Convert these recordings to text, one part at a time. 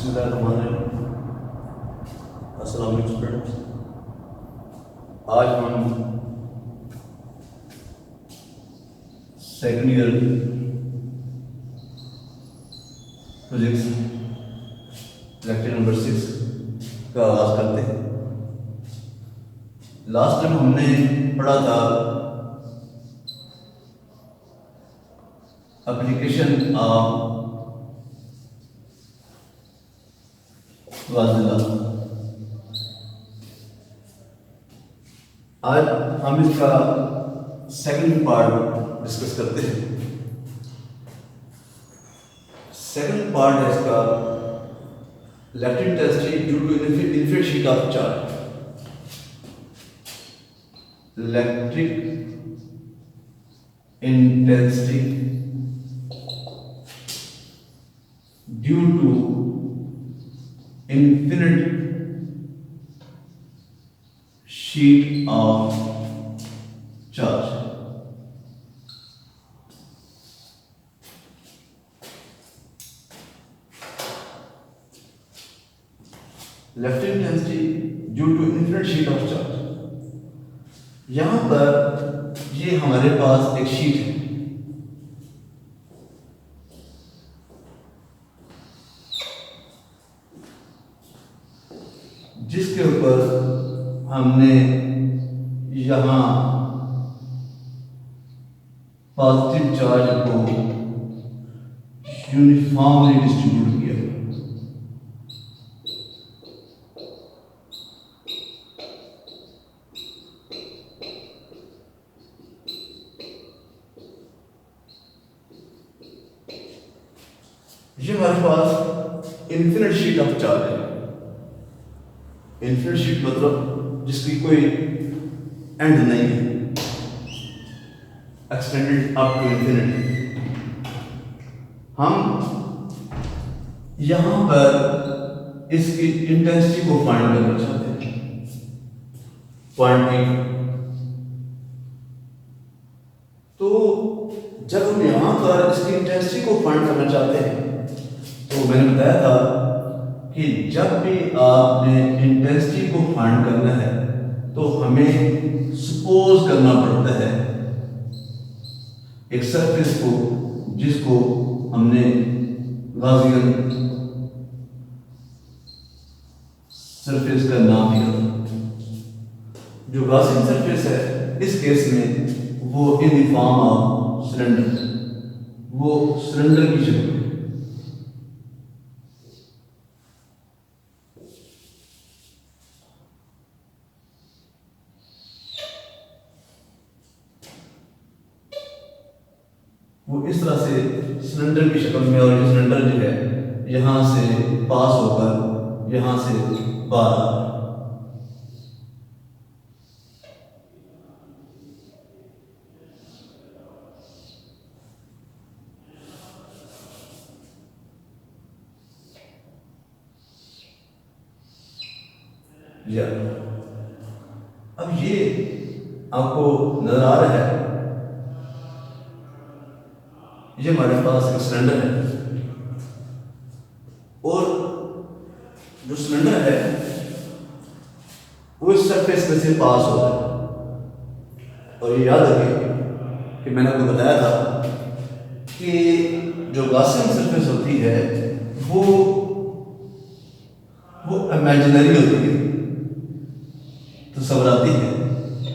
बिस्मिल्लाहिर्रहमानिर्रहीम। अस्सलाम वालेकुम स्टूडेंट्स। आज हम second year physics lecture number 6 का आगाज करते हैं। लास्ट टाइम हमने पढ़ा था एप्लीकेशन ऑफ वाजिला। आज हम इसका सेकंड पार्ट डिस्कस करते हैं। सेकंड पार्ट है इसका electric intensity due to infinite sheet of charge. Electric intensity due to infinite sheet of charge। Electric intensity due to infinite sheet of charge. यहां पर ये हमारे पास एक शीट है, जिसके ऊपर हमने यहां पॉजिटिव चार्ज को यूनिफॉर्मली डिस्ट्रीब्यूट किया। ये हमारे पास इन्फिनिट शीट ऑफ चार्ज है। इन्फिनिट शीट मतलब जिसकी कोई एंड नहीं है, एक्सटेंडेड अप टू इन्फिनिटी। हम यहां पर इसकी इंटेंसिटी को फाइंड करना चाहते हैं, पॉइंट P। तो जब हम यहां पर इसकी इंटेंसिटी को फाइंड करना चाहते हैं, तो मैंने बताया था कि जब भी आपने इंटेंसिटी को फाइंड करना है तो हमें सपोज करना पड़ता है एक सरफेस को, जिसको हमने गॉसियन सरफेस का नाम दिया। जो गॉसियन सरफेस है इस केस में वो in the form of cylinder, वो सिलेंडर की शक्ल है। वो इस तरह से सिलेंडर की शक्ल में, और ये सिलेंडर जो है यहां से पास होकर यहां से बाहर आ रहा है। अब ये आपको नजर आ रहा है, ये हमारे पास एक सिलेंडर है, और जो सिलेंडर है वो इस सरफेस में से पास हो रहा है। और ये याद रखिए कि मैंने आपको बताया था कि जो गॉसियन सरफेस होती है वो इमेजिनरी होती है, तो सवराती है।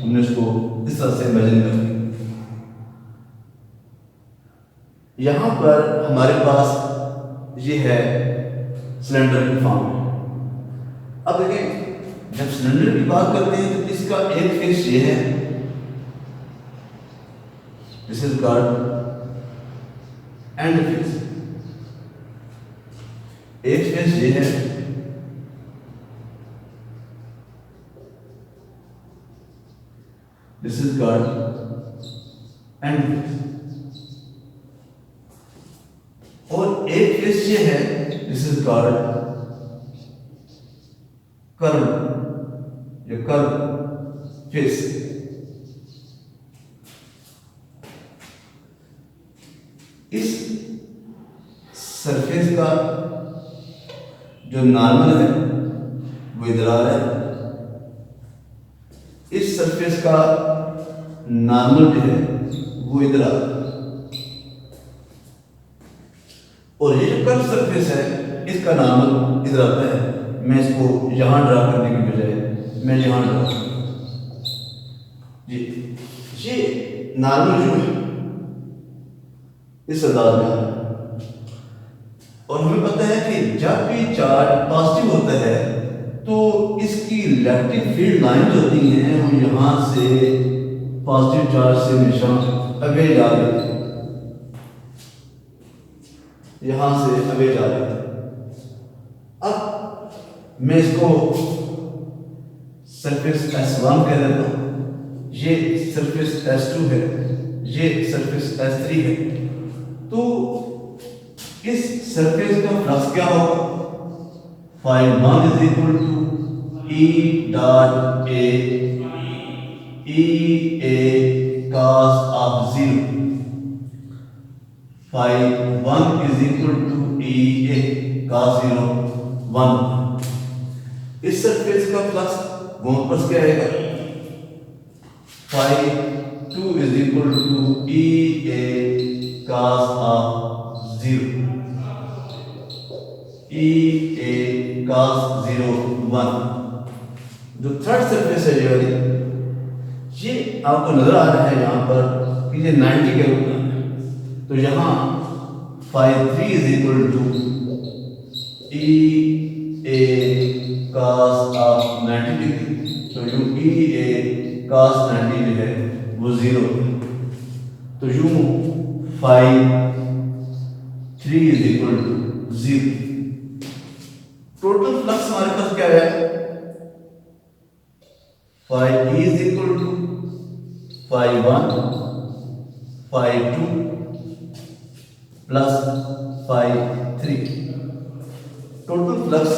हमने उसको इस तरह से इमेजिन कर लिया। यहां पर हमारे पास ये है सिलेंडर की फॉर्म में। अब देखिए, जब सिलेंडर की बात करते हैं तो इसका एक फेस ये है, this is called and face. एक फेस ये है, this is called and face. और एक फेस ये है, दिस इज कॉल्ड कर्व, ये कर्व फेस। इस सरफेस का जो नॉर्मल है वो इधर आ रहा है, इस सरफेस का नॉर्मल जो है वो इधर आ रहा है, और ये जो कर्व सरफेस है इसका नॉर्मल इधर आता है। मैं इसको यहां ड्रा करने की बजाय मैं यहां ड्रा जी, ये नॉर्मल जो है इस अंदाज में आ रहा है। और हमें पता है कि जब भी चार्ज पॉजिटिव होता है तो इसकी इलेक्ट्रिक फील्ड लाइन जो होती हैं वो यहाँ से पॉजिटिव चार्ज से हमेशा अवे जा रही है, यहाँ से अवे जा रही है। अब मैं इसको सरफेस S1 कह देता हूँ, ये सरफेस S2 है, ये सरफेस S3 है। तो इस सरफेस का फ्लक्स क्या होगा? Phi 1 is equal to E dot A E A cos of 0, phi 1 is equal to E A cos 0 1। इस सरफेस का फ्लक्स वापस क्या आएगा? Phi 2 is equal to E A cos of 0 E A cos 0 1। जो third surface है ये वाली, ये आपको नजर आ रहा है यहाँ पर कि ये 90 के रूप में है। तो यहाँ phi 3 is equal to E A cos of 90 degree. तो यूं E A cos 90 जो है वो 0 है। तो यूं phi 3 is equal to 0। Total flux हमारे पास क्या है? Phi E is equal to phi 1 phi 2 plus phi 3। Total flux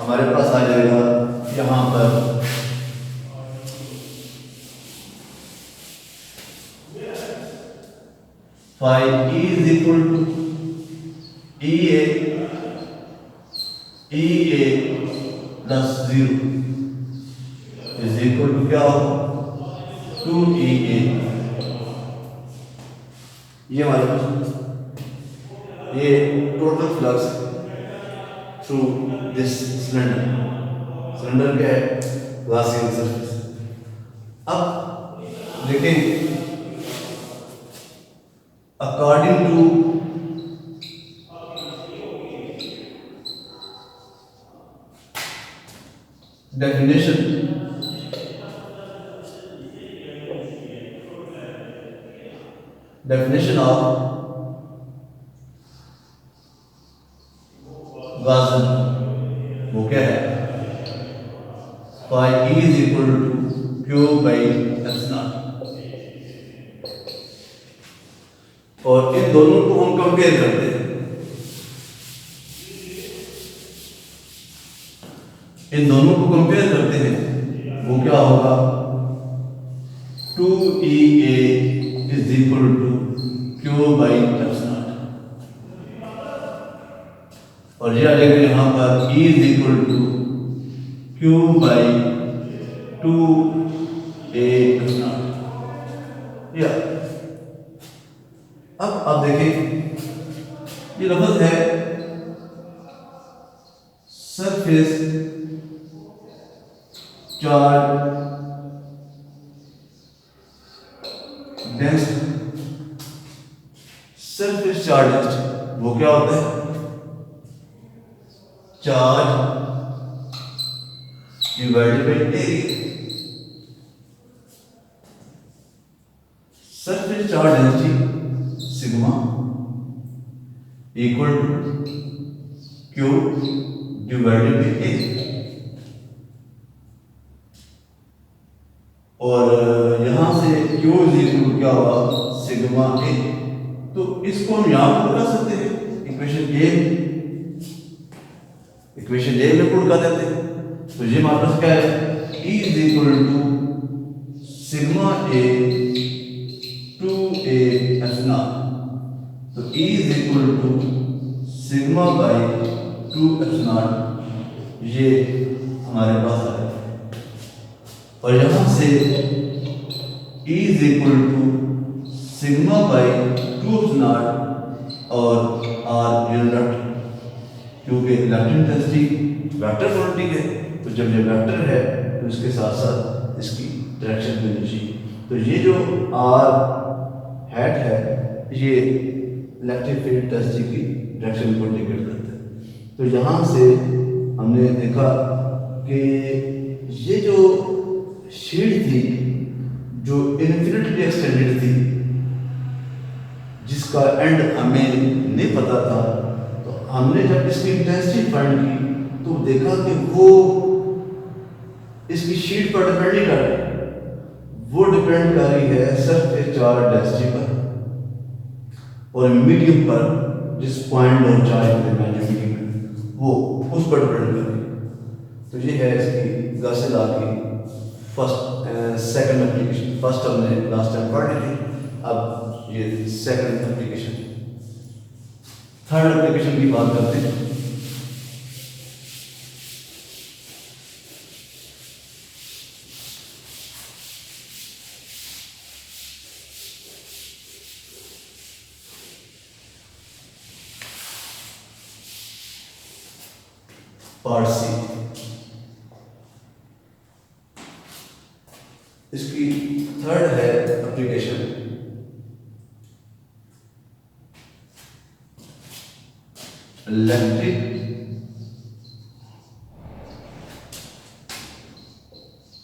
हमारे पास आ जाएगा यहां पर phi E is equal to E A plus 0 is equal to क्या होगा? 2 EA। ये हमारे पास ये total flux through this cylinder. Cylinder क्या है? Glacial surface. अब देखें, according to definition of Gaussian, वो क्या है? Phi E is equal to Q by epsilon. और इन दोनों को हम कंपेयर करते हैं। इन दोनों को कंपेयर करते हैं, वो क्या होगा? 2EA is equal to Q by epsilon. और ये आ जाएगा यहाँ पर E is equal to Q by 2A epsilon. या अब आप देखें, ये लफ्ज है surface charge density. Surface charge density वो क्या होता है? Charge divided by area. Surface charge density sigma equal to Q divided by area. और यहां से Q इज इक्वल टू क्या होगा? Sigma A। तो इसको हम यहां पर कर सकते हैं, इक्वेशन ए में पुट कर देते हैं। तो ये हमारे पास क्या है? E is equal to sigma A 2A epsilon. तो E is equal to sigma by 2 ये हमारे पास आ गया और यहाँ से E is equal to sigma by 2 और R यूनिट, क्योंकि इलेक्ट्रिक इंटेंसिटी वेक्टर क्वांटिटी है, तो जब ये वेक्टर है तो इसके साथ साथ इसकी डायरेक्शन भी होनी चाहिए। तो ये जो R हैट है ये इलेक्ट्रिक फील्ड इंटेंसिटी की डायरेक्शन को इंडिकेट करता है। तो यहाँ से हमने देखा कि ये जो शीट थी जो इन्फिनिटली एक्सटेंडेड थी, जिसका एंड हमें नहीं पता था, तो हमने जब इसकी इंटेंसिटी फाइंड की तो देखा कि वो इसकी शीट पर डिपेंड नहीं कर रही, वो डिपेंड कर रही है सरफेस चार्ज डेंसिटी पर और मीडियम पर, जिस पॉइंट और चार्ज के मीडियम है वो उस पर डिपेंड कर रही है। तो ये है इसकी गॉस लॉ की सेकंड एप्लीकेशन। फर्स्ट हमने लास्ट टाइम पढ़ ली थी, अब ये सेकंड एप्लीकेशन। थर्ड एप्लीकेशन की बात करते हैं। पार्ट सी, इसकी थर्ड है application electric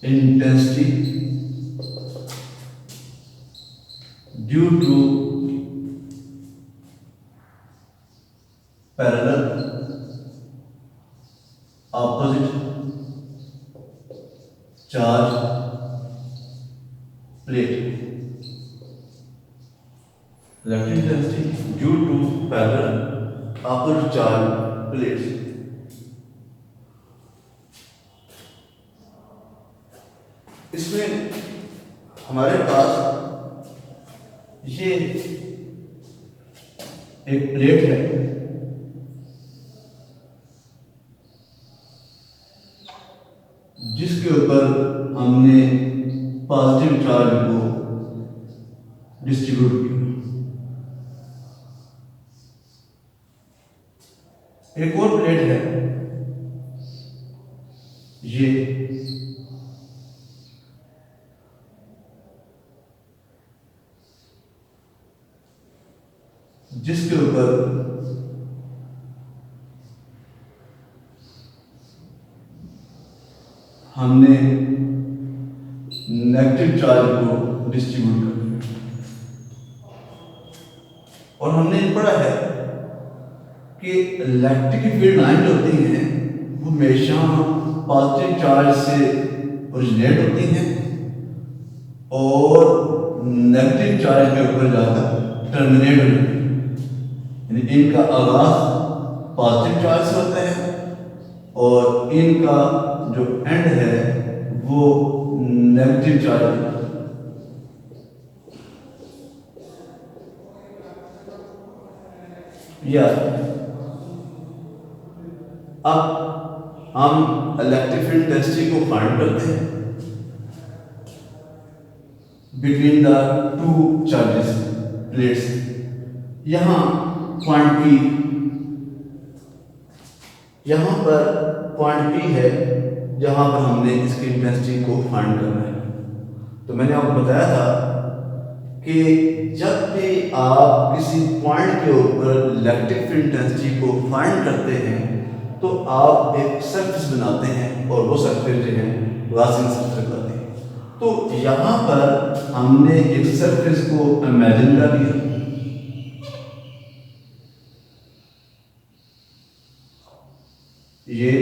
intensity due to parallel opposite charge plate. Electric intensity due to parallel opposite charge plates. इसमें हमारे पास ये एक प्लेट है जिसके ऊपर हमने पॉजिटिव चार्ज को डिस्ट्रीब्यूट किया। एक और प्लेट है ये, जिसके ऊपर हमने नेगेटिव चार्ज को डिस्ट्रीब्यूट कर दिया। और हमने पढ़ा है कि इलेक्ट्रिक फील्ड लाइन होती हैं वो हमेशा पॉजिटिव चार्ज से ओरिजिनेट होती हैं और नेगेटिव चार्ज के ऊपर जाकर टर्मिनेट होती हैं। यानी इनका आगाज पॉजिटिव चार्ज से होता है और इनका जो एंड है वो नेगेटिव चार्ज है। या अब हम इलेक्ट्रिक फील्ड इंटेंसिटी को फाइंड करते हैं between the two charges plates. यहाँ पॉइंट P, यहाँ पर पॉइंट P है जहाँ पर हमने इसकी इंटेंसिटी को फाइंड करना है। तो मैंने आपको बताया था कि जब भी आप किसी पॉइंट के ऊपर इलेक्ट्रिक फील्ड इंटेंसिटी को फाइंड करते हैं तो आप एक सरफेस बनाते हैं और वो सरफेस जो है गॉसियन सरफेस बनाते हैं। तो यहाँ पर हमने एक सरफेस को इमेजिन कर लिया। ये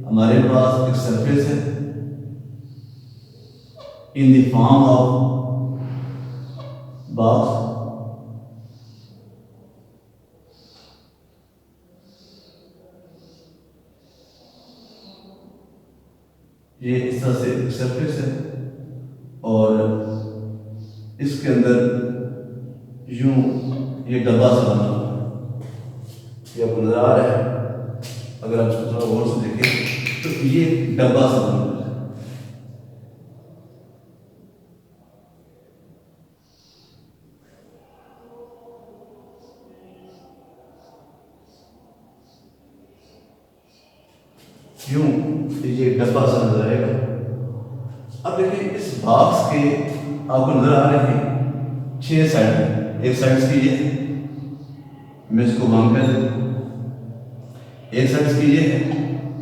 हमारे पास एक सरफेस है in the form of box. ये इस तरह से एक सरफेस है और इसके अंदर यूं ये डब्बा सा बना हुआ है, ये आपको नजर आ रहा है। ये डब्बा सा बना हुआ है। यूं ये डब्बा सा नजर आएगा। अब देखिए इस बॉक्स के आपको नजर आ रहे हैं 6 साइड है। एक साइड इसकी ये है, मैं इसको 1 कह दूँ। एक साइड इसकी ये है,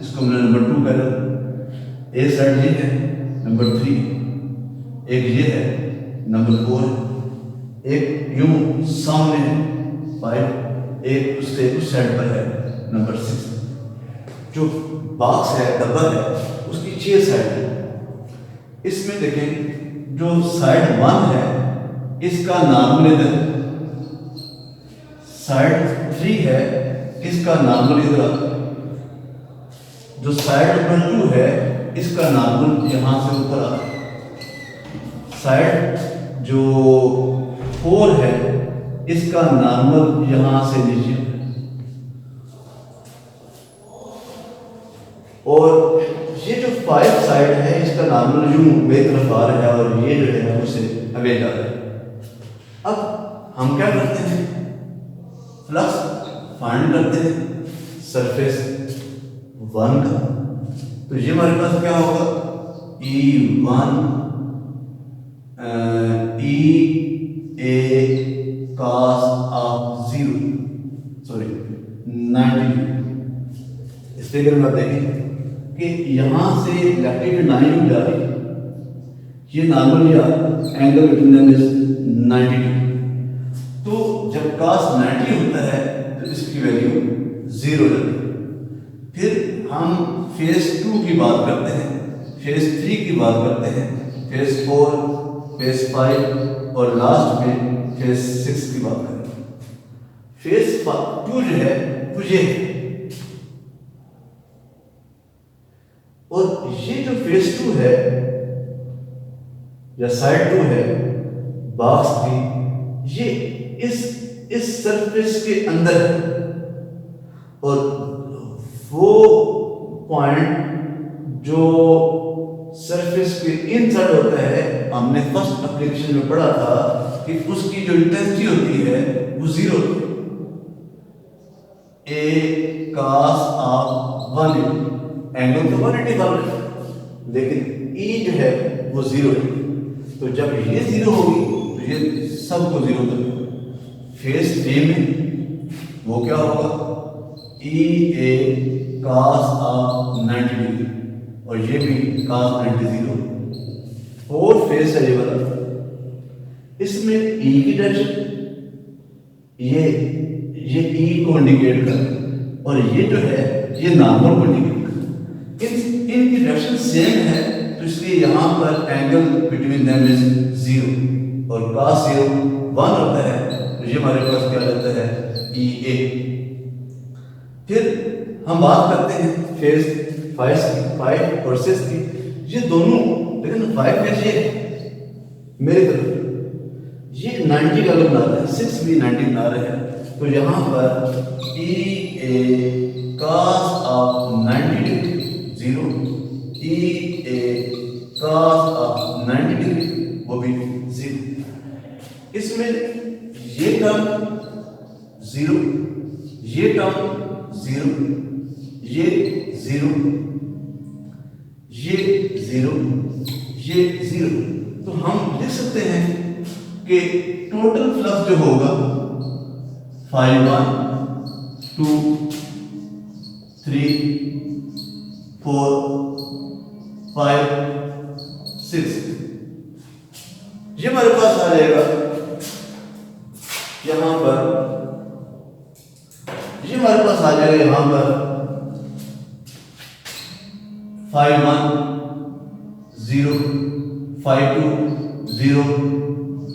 इसको मैंने नंबर 2 कह दूँ। एक साइड ये है नंबर 3, एक ये है नंबर 4 है, एक यूं सामने है 5, एक उससे उस साइड पर है नंबर 6। जो बॉक्स है डब्बा है उसकी 6 साइड है। इसमें देखें जो साइड 1 है इसका नॉर्मल इधर, साइड 3 है इसका नॉर्मल इधर, जो साइड नंबर 2 है इसका नॉर्मल यहां से ऊपर आ, साइड जो 4 है इसका नॉर्मल यहां से नीचे, और ये जो 5 साइड है इसका नॉर्मल यूं मेरी तरफ आ रहा है और ये जो है उसे अवे जा रहा है। अब हम क्या करते हैं, फ्लक्स फाइंड करते हैं सरफेस 1 का। तो ये हमारे पास क्या होगा, E1 E A cos of 0 sorry 90। इस फिगर में आप देखें कि यहां से इलेक्ट्रिक 9 जा रही है, ये नॉर्मल या angle between them is 90 degree. तो जब cos 90 होता है तो इसकी वैल्यू 0 जाती है। फिर हम फेज 2 की बात करते हैं, फेज 3 की बात करते हैं, फेज 4, फेज 5 और लास्ट में फेज 6 की बात करेंगे। फेज 2 जो है वो ये है, और ये जो फेज 2 है या साइड 2 है बॉक्स की, ये इस सरफेस के अंदर है, और वो पॉइंट जो सरफेस के इनसाइड होता है, हमने फर्स्ट एप्लीकेशन में पढ़ा था कि उसकी जो इंटेंसिटी होती है वो 0 A cos ऑफ 1 एंगल तो 180 बन रहा है, लेकिन E जो है वो 0 है। तो जब ये 0 होगी तो ये सबको 0 कर देगा। फेज 3 में वो क्या होगा, EA cos ऑफ 90 डिग्री, और ये भी cos 90 0। और फेज है ये वाला, इसमें E की डायरेक्शन, ये E को इंडिकेट कर, और ये जो है ये नॉर्मल को इंडिकेट कर। इनकी डायरेक्शन सेम है, तो इसलिए यहां पर एंगल बिटवीन देम इज 0, और cos 0 1 होता है, तो ये हमारे पास क्या रहता है EA। फिर हम बात करते हैं फेज 5 और 6 की। ये दोनों लेकिन 5 फेज ये मेरी तरफ ये 90 का बना रहा है, 6 भी 90 बना रहे हैं, तो यहाँ पर EA cos of 90 degree 0, EA cos of 90 degree वो भी 0। इसमें ये टर्म 0, ये टर्म 0, ये 0, ये 0, ये 0। तो हम लिख सकते हैं कि टोटल फ्लक्स जो होगा 5 1 2 3 4 5 6, ये हमारे पास आ जाएगा यहां पर, ये हमारे पास आ जाएगा यहां पर 5 1 0 5 2 0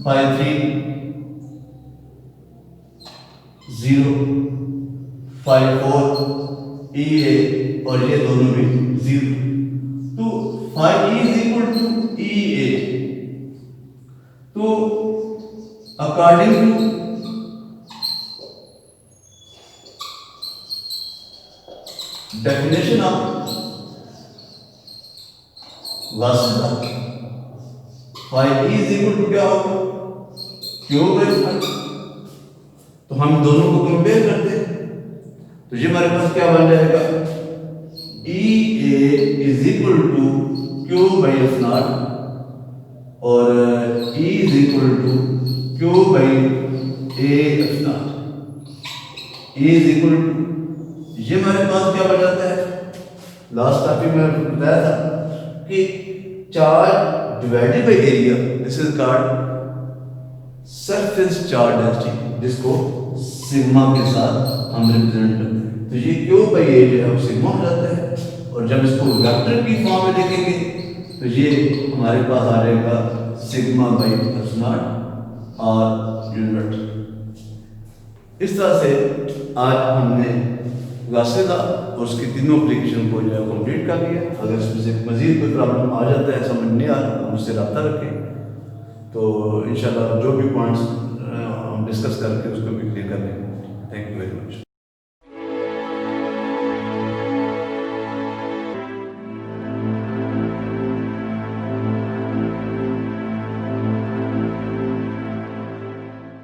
5 3 0 5 4 EA, और ये दोनों भी 0। तो 5E is equal to EA। तो अकॉर्डिंग टू डेफिनेशन ऑफ वास्ता फाई इज इक्वल टू क्या होगा, क्यू बाई फाई। तो हम दोनों को कंपेयर करते हैं, तो ये हमारे पास क्या बन जाएगा, E A is equal to Q by F naught और E is equal to Q by A F naught. E is equal to, ये हमारे पास क्या बन जाता है, लास्ट टॉपिक में बताया था कि charge divided by area, this is called surface charge density, जिसको सिग्मा के साथ हम रिप्रेजेंट करते हैं। तो ये क्यू बाई ए जो है वो सिग्मा हो जाता है, और जब इसको वेक्टर की फॉर्म में लिखेंगे तो ये हमारे पास आ जाएगा सिग्मा बाई एफ नॉट और यूनिट। इस तरह से आज हमने गासेदा और उसकी तीनों एप्लीकेशन को जो है कंप्लीट कर लिया। अगर इसमें से मज़ीद कोई प्रॉब्लम आ जाता है, समझ नहीं आ रहा, हम उससे रब्ता रखें, तो इंशाल्लाह जो भी पॉइंट्स हम डिस्कस करके उसको भी क्लियर कर लेंगे। Thank you very much.